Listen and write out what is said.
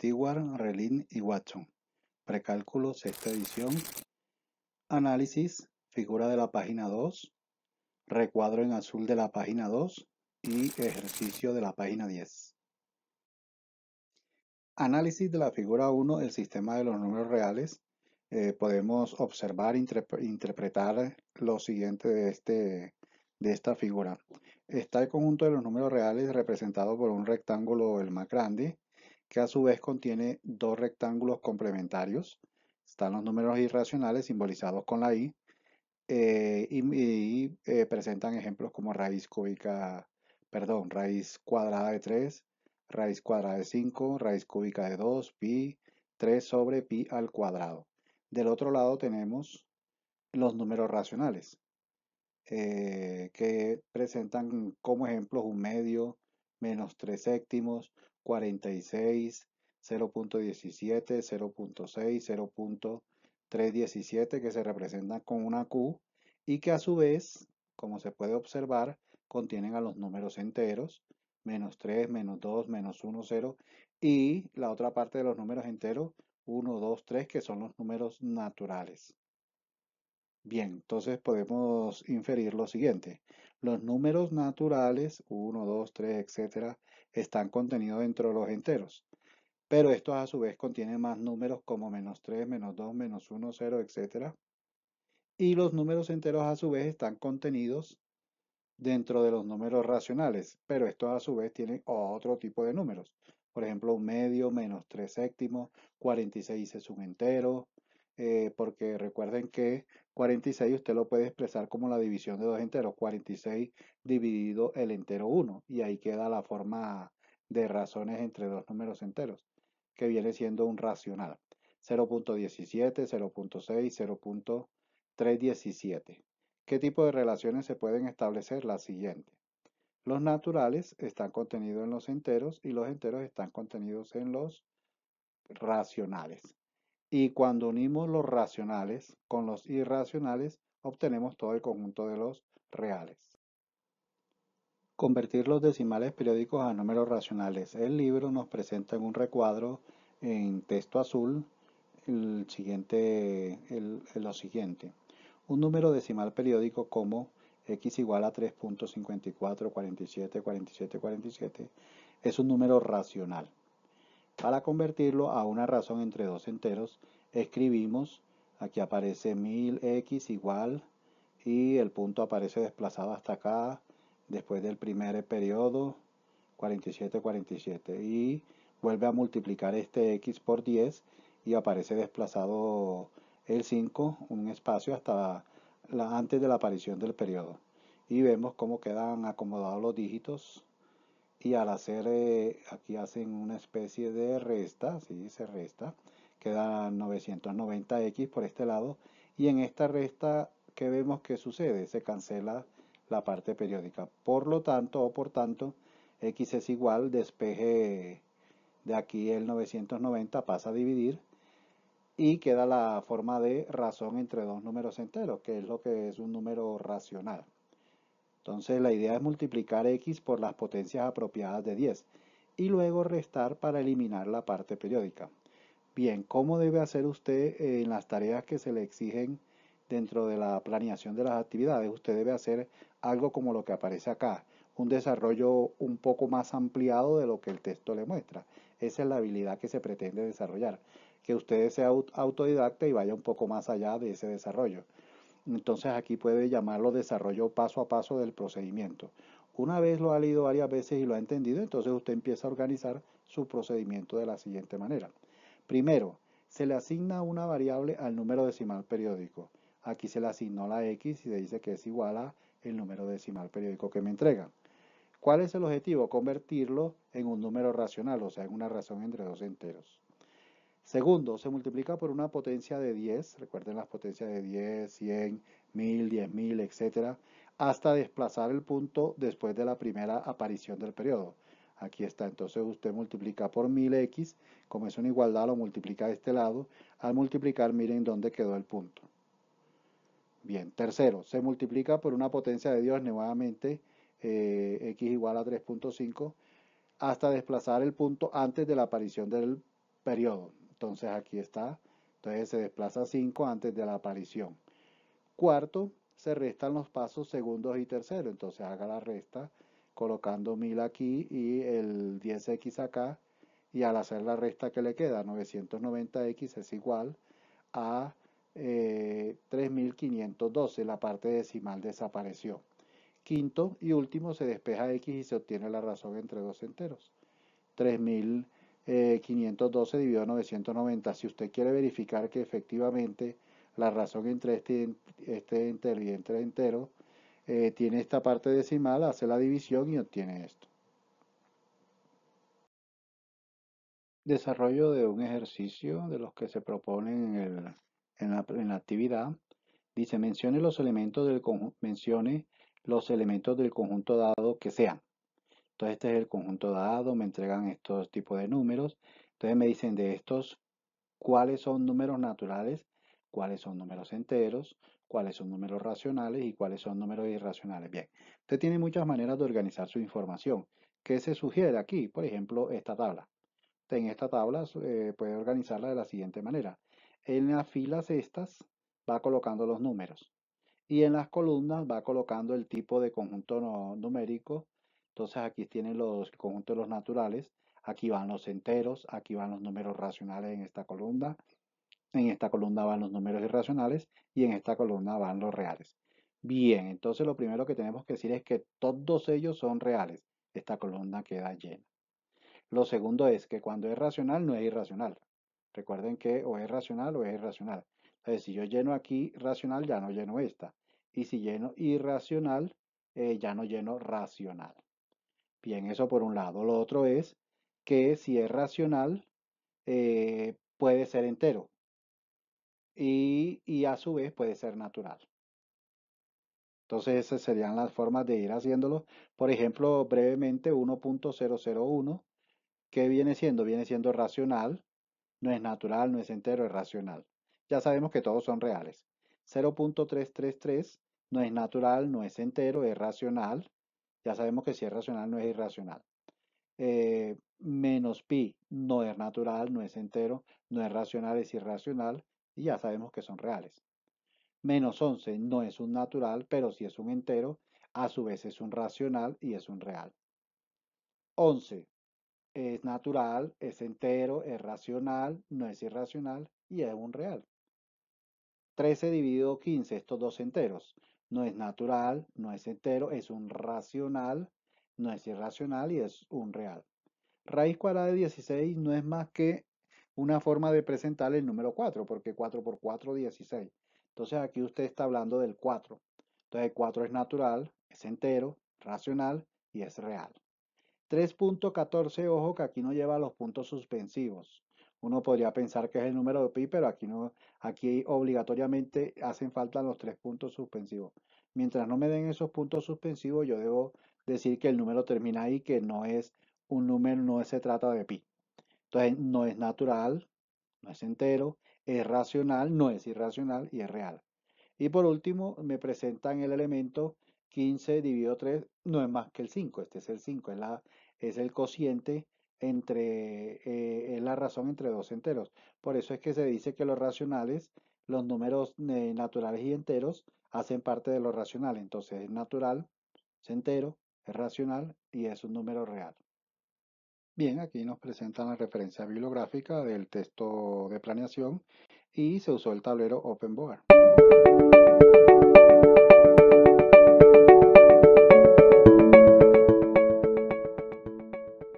Stewart, Relin y Watson. Precálculo, sexta edición. Análisis, figura de la página 2, recuadro en azul de la página 2 y ejercicio de la página 10. Análisis de la figura 1, el sistema de los números reales. Podemos observar e interpretar lo siguiente de esta figura. Está el conjunto de los números reales representado por un rectángulo, el más grande, que a su vez contiene dos rectángulos complementarios. Están los números irracionales simbolizados con la i presentan ejemplos como raíz cuadrada de 3, raíz cuadrada de 5, raíz cúbica de 2, pi, 3 sobre pi al cuadrado. Del otro lado tenemos los números racionales, que presentan como ejemplos un medio, menos 3 séptimos, 46, 0.17, 0.6, 0.317, que se representan con una Q y que a su vez, como se puede observar, contienen a los números enteros, menos 3, menos 2, menos 1, 0, y la otra parte de los números enteros, 1, 2, 3, que son los números naturales. Bien, entonces podemos inferir lo siguiente. Los números naturales, 1, 2, 3, etcétera, están contenidos dentro de los enteros. Pero estos a su vez contienen más números como menos 3, menos 2, menos 1, 0, etcétera. Y los números enteros a su vez están contenidos dentro de los números racionales, pero estos a su vez tienen otro tipo de números. Por ejemplo, un medio, menos 3 séptimos, 46 es un entero, porque recuerden que 46 usted lo puede expresar como la división de dos enteros, 46 dividido el entero 1, y ahí queda la forma de razones entre dos números enteros, que viene siendo un racional. 0.17, 0.6, 0.317. ¿Qué tipo de relaciones se pueden establecer? La siguiente. Los naturales están contenidos en los enteros y los enteros están contenidos en los racionales. Y cuando unimos los racionales con los irracionales, obtenemos todo el conjunto de los reales. Convertir los decimales periódicos a números racionales. El libro nos presenta en un recuadro en texto azul lo siguiente. Un número decimal periódico como x igual a 3.54, 47, 47, 47 es un número racional. Para convertirlo a una razón entre dos enteros, escribimos, aquí aparece 1000x igual, y el punto aparece desplazado hasta acá, después del primer periodo, 47, 47, y vuelve a multiplicar este x por 10 y aparece desplazado el 5, un espacio hasta antes de la aparición del periodo. Y vemos cómo quedan acomodados los dígitos, y al hacer, aquí hacen una especie de resta, ¿sí? Se resta, queda 990x por este lado, y en esta resta, ¿qué vemos que sucede? Se cancela la parte periódica. Por lo tanto, o por tanto, x es igual, despeje de aquí el 990 pasa a dividir, y queda la forma de razón entre dos números enteros, que es lo que es un número racional. Entonces la idea es multiplicar x por las potencias apropiadas de 10 y luego restar para eliminar la parte periódica. Bien, ¿cómo debe hacer usted en las tareas que se le exigen dentro de la planeación de las actividades? Usted debe hacer algo como lo que aparece acá, un desarrollo un poco más ampliado de lo que el texto le muestra. Esa es la habilidad que se pretende desarrollar, que usted sea autodidacta y vaya un poco más allá de ese desarrollo. Entonces aquí puede llamarlo desarrollo paso a paso del procedimiento. Una vez lo ha leído varias veces y lo ha entendido, entonces usted empieza a organizar su procedimiento de la siguiente manera. Primero, se le asigna una variable al número decimal periódico. Aquí se le asignó la x y le dice que es igual a el número decimal periódico que me entrega. ¿Cuál es el objetivo? Convertirlo en un número racional, o sea, en una razón entre dos enteros. Segundo, se multiplica por una potencia de 10, recuerden las potencias de 10, 100, 1000, 10.000, etc., hasta desplazar el punto después de la primera aparición del periodo. Aquí está, entonces usted multiplica por 1000x, como es una igualdad, lo multiplica de este lado. Al multiplicar, miren dónde quedó el punto. Bien, tercero, se multiplica por una potencia de Dios, nuevamente, x igual a 3.5, hasta desplazar el punto antes de la aparición del periodo. Entonces aquí está. Entonces se desplaza 5 antes de la aparición. Cuarto, se restan los pasos segundos y tercero. Entonces haga la resta colocando 1000 aquí y el 10x acá. Y al hacer la resta que le queda, 990x es igual a 3512. La parte decimal desapareció. Quinto y último, se despeja x y se obtiene la razón entre dos enteros. 3512 dividido 990. Si usted quiere verificar que efectivamente la razón entre este entero y este entero tiene esta parte decimal, hace la división y obtiene esto. Desarrollo de un ejercicio de los que se proponen en la actividad. Dice, mencione los elementos del conjunto dado que sean. Entonces este es el conjunto dado, me entregan estos tipos de números. Entonces me dicen de estos cuáles son números naturales, cuáles son números enteros, cuáles son números racionales y cuáles son números irracionales. Bien, usted tiene muchas maneras de organizar su información. ¿Qué se sugiere aquí? Por ejemplo, esta tabla. Usted en esta tabla puede organizarla de la siguiente manera. En las filas estas va colocando los números y en las columnas va colocando el tipo de conjunto numérico. Entonces aquí tienen los conjuntos de los naturales, aquí van los enteros, aquí van los números racionales en esta columna van los números irracionales y en esta columna van los reales. Bien, entonces lo primero que tenemos que decir es que todos ellos son reales. Esta columna queda llena. Lo segundo es que cuando es racional no es irracional. Recuerden que o es racional o es irracional. Entonces, si yo lleno aquí racional, ya no lleno esta. Y si lleno irracional, ya no lleno racional. Bien, eso por un lado. Lo otro es que si es racional, puede ser entero. Y a su vez puede ser natural. Entonces, esas serían las formas de ir haciéndolo. Por ejemplo, brevemente, 1.001, ¿qué viene siendo? Viene siendo racional. No es natural, no es entero, es racional. Ya sabemos que todos son reales. 0.333 no es natural, no es entero, es racional. Ya sabemos que si es racional no es irracional. Menos pi no es natural, no es entero, no es racional, es irracional. Y ya sabemos que son reales. Menos 11 no es un natural, pero si es un entero, a su vez es un racional y es un real. 11 es natural, es entero, es racional, no es irracional y es un real. 13 dividido 15, estos dos enteros, no es natural, no es entero, es un racional, no es irracional y es un real. Raíz cuadrada de 16 no es más que una forma de presentar el número 4, porque 4 por 4, 16. Entonces aquí usted está hablando del 4. Entonces el 4 es natural, es entero, racional y es real. 3.14, ojo que aquí no lleva los puntos suspensivos. Uno podría pensar que es el número de pi, pero aquí no, aquí obligatoriamente hacen falta los 3 puntos suspensivos. Mientras no me den esos puntos suspensivos, yo debo decir que el número termina ahí, que no es un número, no se trata de pi. Entonces, no es natural, no es entero, es racional, no es irracional y es real. Y por último, me presentan el elemento 15 dividido 3, no es más que el 5, este es el 5, es el cociente es la razón entre dos enteros. Por eso es que se dice que los racionales, los números naturales y enteros, hacen parte de lo racional. Entonces es natural, es entero, es racional y es un número real. Bien, aquí nos presentan la referencia bibliográfica del texto de planeación y se usó el tablero OpenBoard.